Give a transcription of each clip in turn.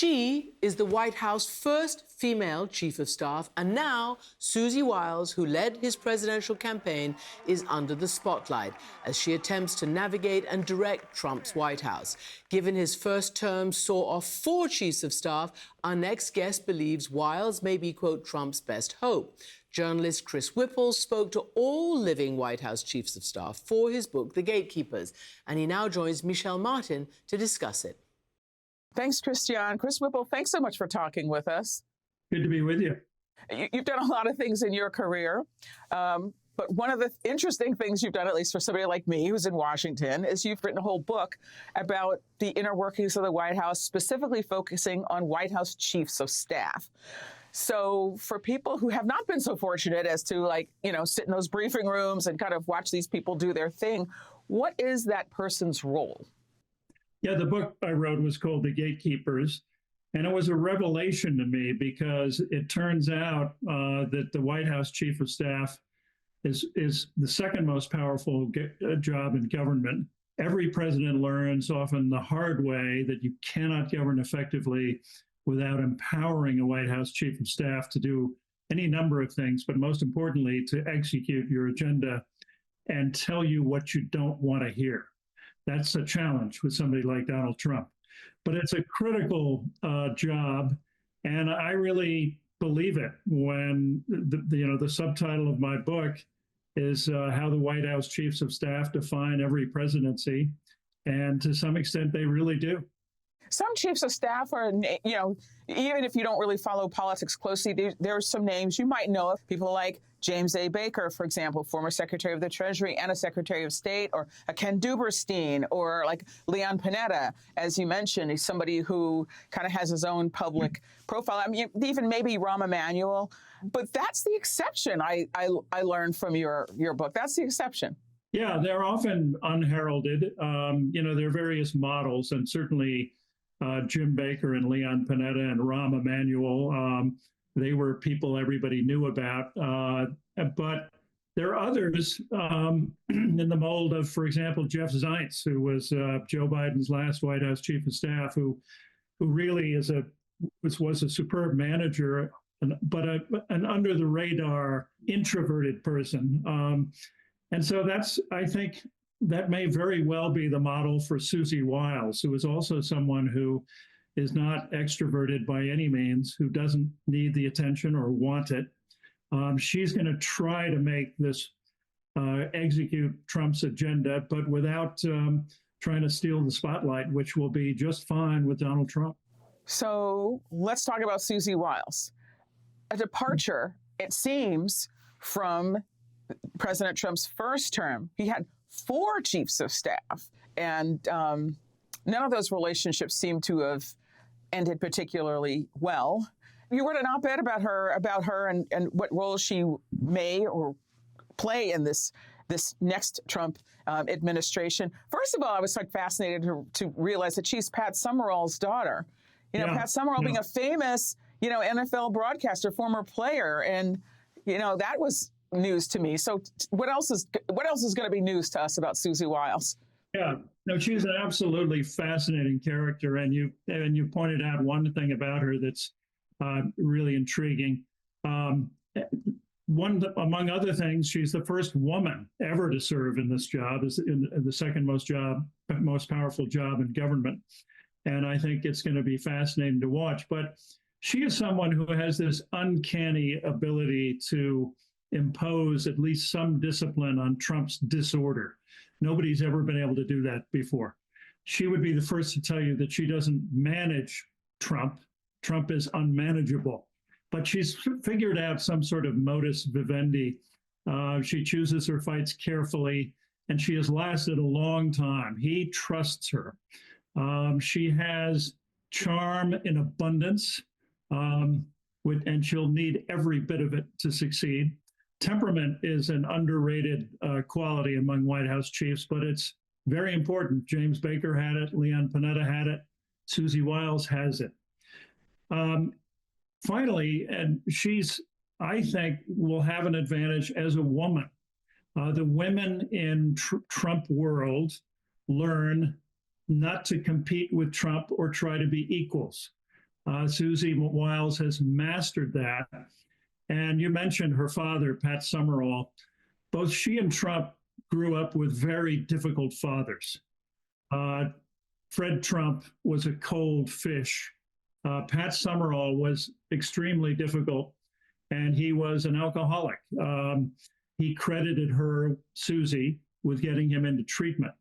She is the White House first female chief of staff, and now Susie Wiles, who led his presidential campaign, is under the spotlight as she attempts to navigate and direct Trump's White House. Given his first term saw off 4 chiefs of staff, our next guest believes Wiles may be, quote, Trump's best hope. Journalist Chris Whipple spoke to all living White House chiefs of staff for his book, The Gatekeepers, and he now joins Michelle Martin to discuss it. Thanks, Christian. Chris Whipple, thanks so much for talking with us. Good to be with you. You've done a lot of things in your career, but one of the interesting things you've done, at least for somebody like me who's in Washington, is you've written a whole book about the inner workings of the White House, specifically focusing on White House chiefs of staff. So for people who have not been so fortunate as to, sit in those briefing rooms and kind of watch these people do their thing, what is that person's role? Yeah, the book I wrote was called The Gatekeepers, and it was a revelation to me because it turns out that the White House chief of staff is the second most powerful job in government. Every president learns, often the hard way, that you cannot govern effectively without empowering a White House chief of staff to do any number of things, but most importantly, to execute your agenda and tell you what you don't want to hear. That's a challenge with somebody like Donald Trump. But it's a critical job, and I really believe it when the subtitle of my book is how the White House chiefs of staff define every presidency, and to some extent they really do. Some chiefs of staff are, even if you don't really follow politics closely, there are some names you might know of. People like James A. Baker, for example, former Secretary of the Treasury and a Secretary of State, or a Ken Duberstein, or like Leon Panetta, as you mentioned. He's somebody who kind of has his own public profile. I mean, even maybe Rahm Emanuel. But that's the exception, I learned from your book. That's the exception. Yeah, they're often unheralded. There are various models, and certainly Jim Baker and Leon Panetta and Rahm Emanuel, they were people everybody knew about. But there are others in the mold of, for example, Jeff Zients, who was Joe Biden's last White House chief of staff, who really was a superb manager, but an under the radar introverted person. And so I think that may very well be the model for Susie Wiles, who is also someone who is not extroverted by any means, who doesn't need the attention or want it. She's going to try to make this execute Trump's agenda, but without trying to steal the spotlight, which will be just fine with Donald Trump. So let's talk about Susie Wiles. A departure, it seems, from President Trump's first term. He had 4 chiefs of staff, and none of those relationships seem to have ended particularly well. You wrote an op-ed about her and what role she may or play in this next Trump administration. First of all, I was fascinated to realize that she's Pat Summerall's daughter. Pat Summerall being a famous, NFL broadcaster, former player, and that was news to me. So what else is going to be news to us about Susie Wiles? Yeah, no, she's an absolutely fascinating character, and you pointed out one thing about her that's really intriguing. Among other things, she's the first woman ever to serve in this job, is in the second most powerful job in government, and I think it's going to be fascinating to watch. But she is someone who has this uncanny ability to impose at least some discipline on Trump's disorder. Nobody's ever been able to do that before. She would be the first to tell you that she doesn't manage Trump. Trump is unmanageable. But she's figured out some sort of modus vivendi. She chooses her fights carefully, and she has lasted a long time. He trusts her. She has charm in abundance, and she'll need every bit of it to succeed. Temperament is an underrated quality among White House chiefs, but it's very important. James Baker had it. Leon Panetta had it. Susie Wiles has it. Finally, and I think, will have an advantage as a woman. The women in Trump world learn not to compete with Trump or try to be equals. Susie Wiles has mastered that. And you mentioned her father, Pat Summerall. Both she and Trump grew up with very difficult fathers. Fred Trump was a cold fish. Pat Summerall was extremely difficult, and he was an alcoholic. He credited her, Susie, with getting him into treatment.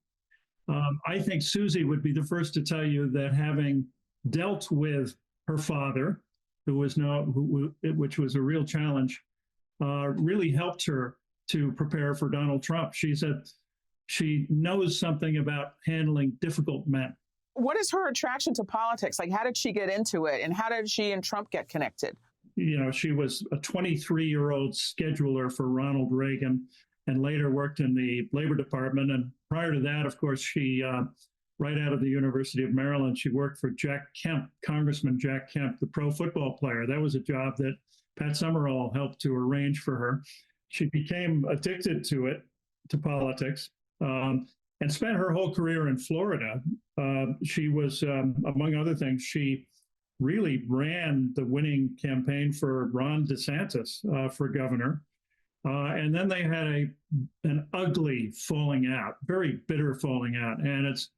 I think Susie would be the first to tell you that having dealt with her father, which was a real challenge, really helped her to prepare for Donald Trump. She said she knows something about handling difficult men. What is her attraction to politics? Like, how did she get into it, and how did she and Trump get connected? You know, she was a 23-year-old scheduler for Ronald Reagan, and later worked in the Labor Department. And prior to that, of course, she, right out of the University of Maryland, she worked for Jack Kemp, Congressman Jack Kemp, the pro football player. That was a job that Pat Summerall helped to arrange for her. She became addicted to politics, and spent her whole career in Florida. She was, among other things, she really ran the winning campaign for Ron DeSantis for governor. And then they had an ugly falling out, very bitter falling out. And it's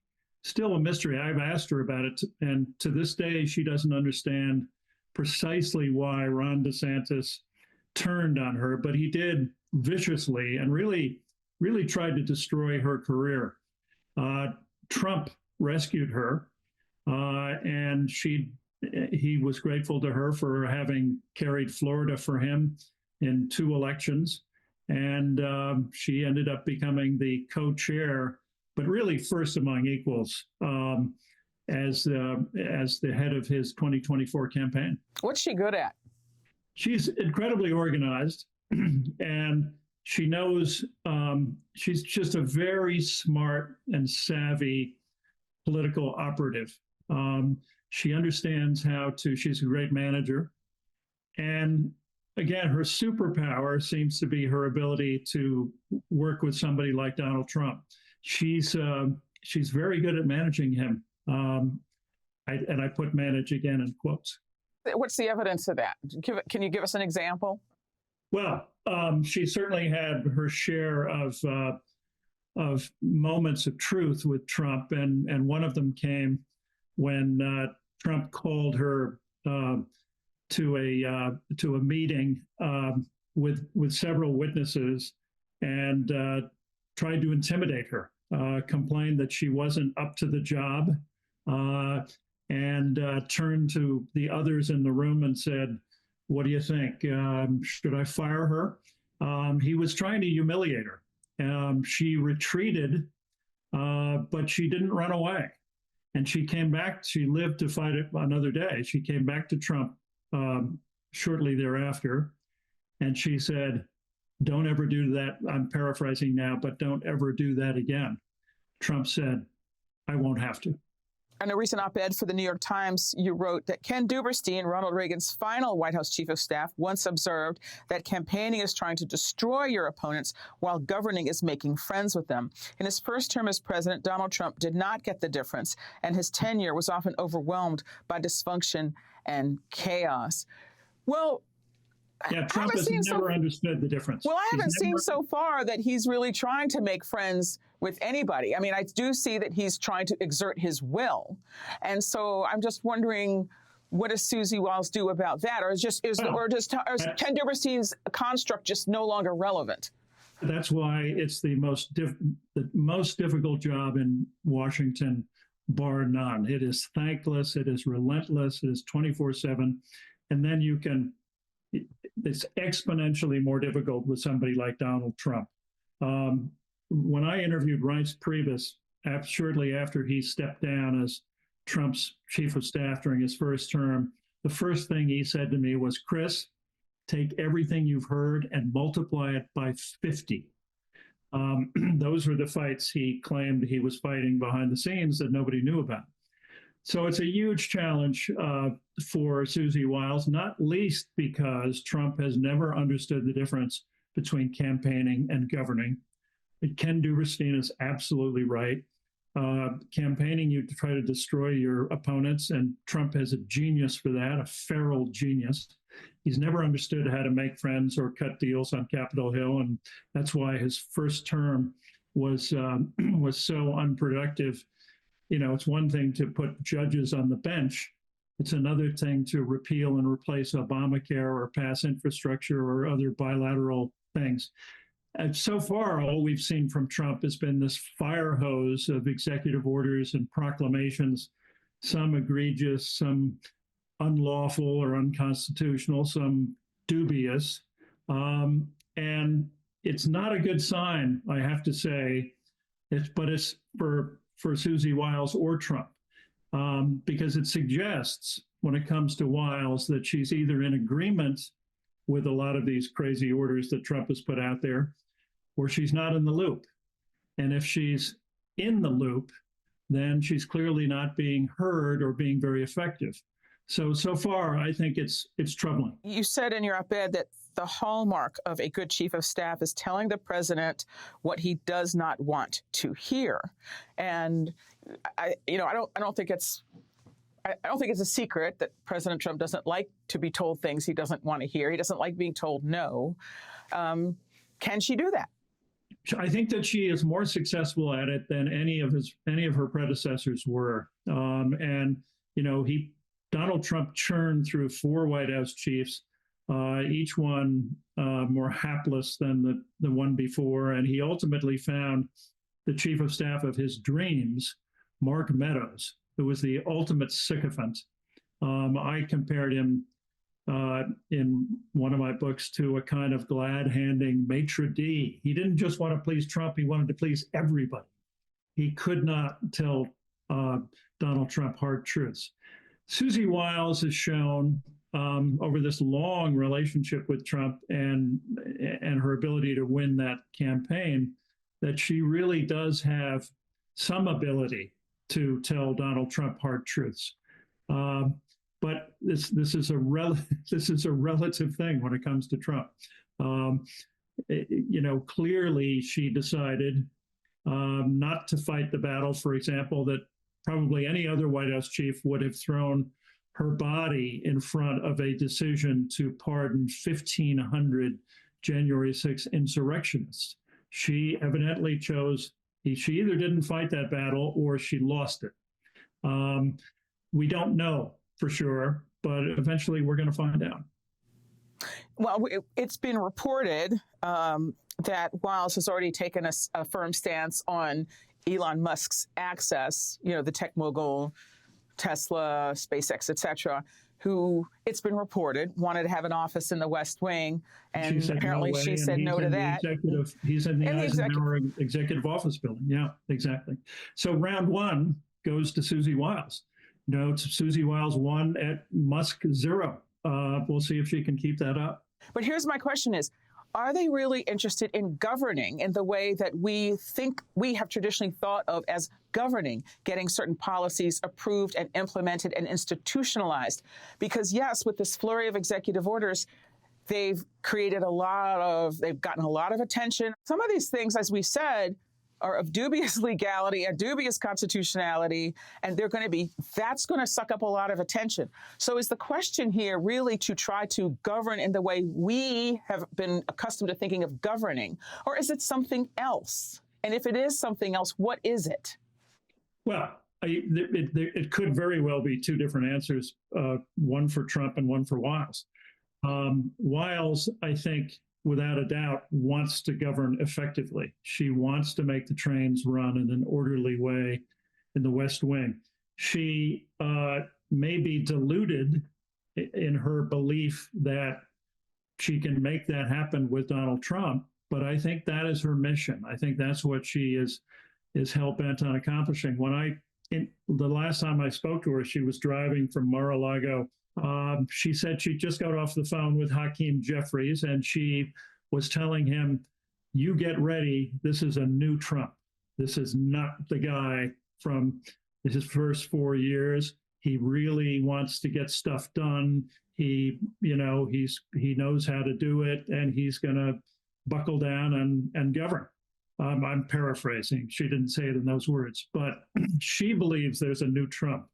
still a mystery. I've asked her about it. And to this day, she doesn't understand precisely why Ron DeSantis turned on her, but he did viciously and really tried to destroy her career. Trump rescued her, and he was grateful to her for having carried Florida for him in 2 elections. And she ended up becoming the co-chair, but really first among equals, as the head of his 2024 campaign. What's she good at? She's incredibly organized, and she knows, she's just a very smart and savvy political operative. She understands she's a great manager. And again, her superpower seems to be her ability to work with somebody like Donald Trump. She's very good at managing him. I put manage again in quotes. What's the evidence of that? Can you give us an example? Well, she certainly had her share of moments of truth with Trump, and one of them came when Trump called her to a meeting with several witnesses and tried to intimidate her, complained that she wasn't up to the job, and turned to the others in the room and said, "What do you think? Should I fire her?" He was trying to humiliate her. She retreated, but she didn't run away. And she came back. She lived to fight it another day. She came back to Trump shortly thereafter, and she said, "Don't ever do that." I'm paraphrasing now, but "Don't ever do that again." Trump said, "I won't have to." In a recent op-ed for the New York Times, you wrote that Ken Duberstein, Ronald Reagan's final White House chief of staff, once observed that campaigning is trying to destroy your opponents while governing is making friends with them. In his first term as president, Donald Trump did not get the difference, and his tenure was often overwhelmed by dysfunction and chaos. Well, yeah, Trump has never understood the difference. Well, I haven't seen so far that he's really trying to make friends with anybody. I mean, I do see that he's trying to exert his will. And so I'm just wondering, what does Susie Wiles do about that? Or is Ken Duberstein's construct just no longer relevant? That's why it's the most difficult job in Washington, bar none. It is thankless. It is relentless. It is 24/7. And then it's exponentially more difficult with somebody like Donald Trump. When I interviewed Reince Priebus shortly after he stepped down as Trump's chief of staff during his first term, the first thing he said to me was, "Chris, take everything you've heard and multiply it by 50. Those were the fights he claimed he was fighting behind the scenes that nobody knew about. So it's a huge challenge for Susie Wiles, not least because Trump has never understood the difference between campaigning and governing. Ken Duberstein is absolutely right. campaigning you to try to destroy your opponents, and Trump has a genius for that, a feral genius. He's never understood how to make friends or cut deals on Capitol Hill, and that's why his first term was was so unproductive. You know, it's one thing to put judges on the bench. It's another thing to repeal and replace Obamacare or pass infrastructure or other bilateral things. And so far, all we've seen from Trump has been this fire hose of executive orders and proclamations, some egregious, some unlawful or unconstitutional, some dubious. And it's not a good sign, I have to say, but it's for Susie Wiles or Trump, because it suggests when it comes to Wiles that she's either in agreement with a lot of these crazy orders that Trump has put out there, or she's not in the loop. And if she's in the loop, then she's clearly not being heard or being very effective. So far, I think it's troubling. You said in your op-ed that the hallmark of a good chief of staff is telling the president what he does not want to hear. And I don't think it's a secret that President Trump doesn't like to be told things he doesn't want to hear. He doesn't like being told no. Can she do that? I think that she is more successful at it than any of her predecessors were. And you know, Donald Trump churned through 4 White House chiefs, each one more hapless than the one before, and he ultimately found the chief of staff of his dreams, Mark Meadows, who was the ultimate sycophant. I compared him in one of my books to a kind of glad-handing maitre d'. He didn't just want to please Trump, he wanted to please everybody. He could not tell Donald Trump hard truths. Susie Wiles has shown over this long relationship with Trump and her ability to win that campaign that she really does have some ability to tell Donald Trump hard truths. But this is a relative thing when it comes to Trump. Clearly she decided not to fight the battle, for example, that probably any other White House chief would have thrown her body in front of a decision to pardon 1,500 January 6th insurrectionists. She evidently chose, she either didn't fight that battle or she lost it. We don't know for sure, but eventually we're going to find out. Well, it's been reported that Wiles has already taken a firm stance on Elon Musk's access, the tech mogul, Tesla, SpaceX, et cetera, who, it's been reported, wanted to have an office in the West Wing. And apparently she said no to that. He's in the Eisenhower Executive Office building. Yeah, exactly. So round 1 goes to Susie Wiles. It's Susie Wiles 1 at Musk 0. We'll see if she can keep that up. But here's my question is, are they really interested in governing in the way that we think we have traditionally thought of as governing, getting certain policies approved and implemented and institutionalized? Because yes, with this flurry of executive orders, they've gotten a lot of attention. Some of these things, as we said, are of dubious legality and dubious constitutionality, and that's going to suck up a lot of attention. So is the question here really to try to govern in the way we have been accustomed to thinking of governing, or is it something else? And if it is something else, what is it? Well, it could very well be 2 different answers, one for Trump and one for Wiles. Wiles, I think, without a doubt, wants to govern effectively. She wants to make the trains run in an orderly way in the West Wing. She may be deluded in her belief that she can make that happen with Donald Trump, but I think that is her mission. I think that's what she is hell-bent on accomplishing. The last time I spoke to her, she was driving from Mar-a-Lago. She said she just got off the phone with Hakeem Jeffries, and she was telling him, you get ready, this is a new Trump. This is not the guy from his first 4 years. He really wants to get stuff done. He knows how to do it, and he's going to buckle down and govern. I'm paraphrasing. She didn't say it in those words, but she believes there's a new Trump.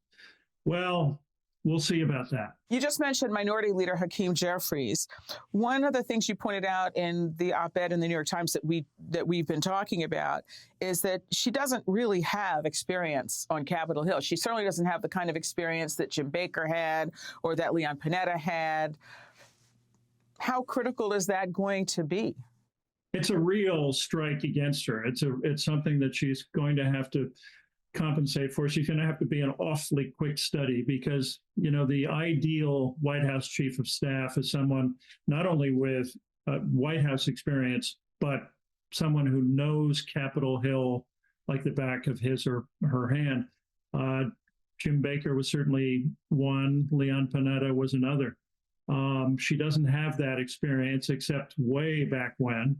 Well, we'll see about that. You just mentioned Minority Leader Hakeem Jeffries. One of the things you pointed out in the op-ed in the New York Times that we've been talking about is that she doesn't really have experience on Capitol Hill. She certainly doesn't have the kind of experience that Jim Baker had or that Leon Panetta had. How critical is that going to be? It's a real strike against her. It's something that she's going to have to compensate for. She's going to have to be an awfully quick study because, the ideal White House chief of staff is someone not only with White House experience, but someone who knows Capitol Hill like the back of his or her hand. Jim Baker was certainly one. Leon Panetta was another. She doesn't have that experience except way back when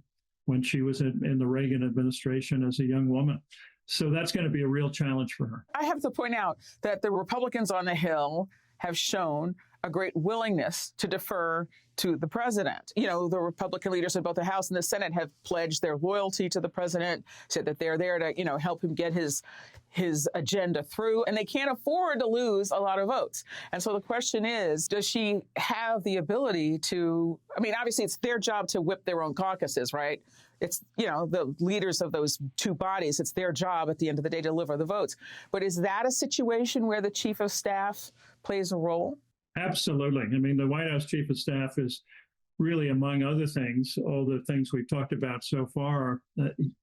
she was in the Reagan administration as a young woman. So that's going to be a real challenge for her. I have to point out that the Republicans on the Hill have shown a great willingness to defer to the president. The Republican leaders in both the House and the Senate have pledged their loyalty to the president, said that they're there to, help him get his agenda through, and they can't afford to lose a lot of votes. And so the question is, does she have the ability to, obviously it's their job to whip their own caucuses, right? It's, the leaders of those two bodies, it's their job at the end of the day to deliver the votes. But is that a situation where the chief of staff plays a role? Absolutely. The White House chief of staff is really, among other things, all the things we've talked about so far,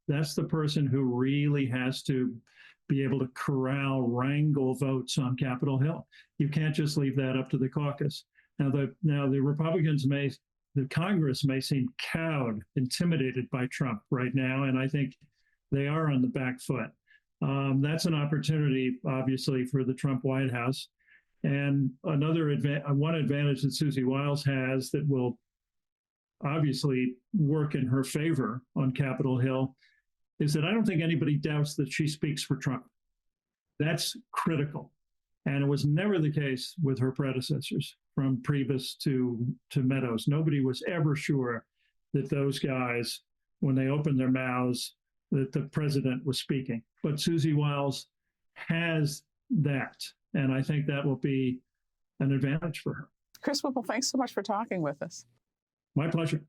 that's the person who really has to be able to wrangle votes on Capitol Hill. You can't just leave that up to the caucus. Now the Republicans the Congress may seem cowed, intimidated by Trump right now, and I think they are on the back foot. That's an opportunity, obviously, for the Trump White House. And one advantage that Susie Wiles has that will obviously work in her favor on Capitol Hill is that I don't think anybody doubts that she speaks for Trump. That's critical. And it was never the case with her predecessors, from Priebus to Meadows. Nobody was ever sure that those guys, when they opened their mouths, that the president was speaking. But Susie Wiles has that. And I think that will be an advantage for her. Chris Whipple, thanks so much for talking with us. My pleasure.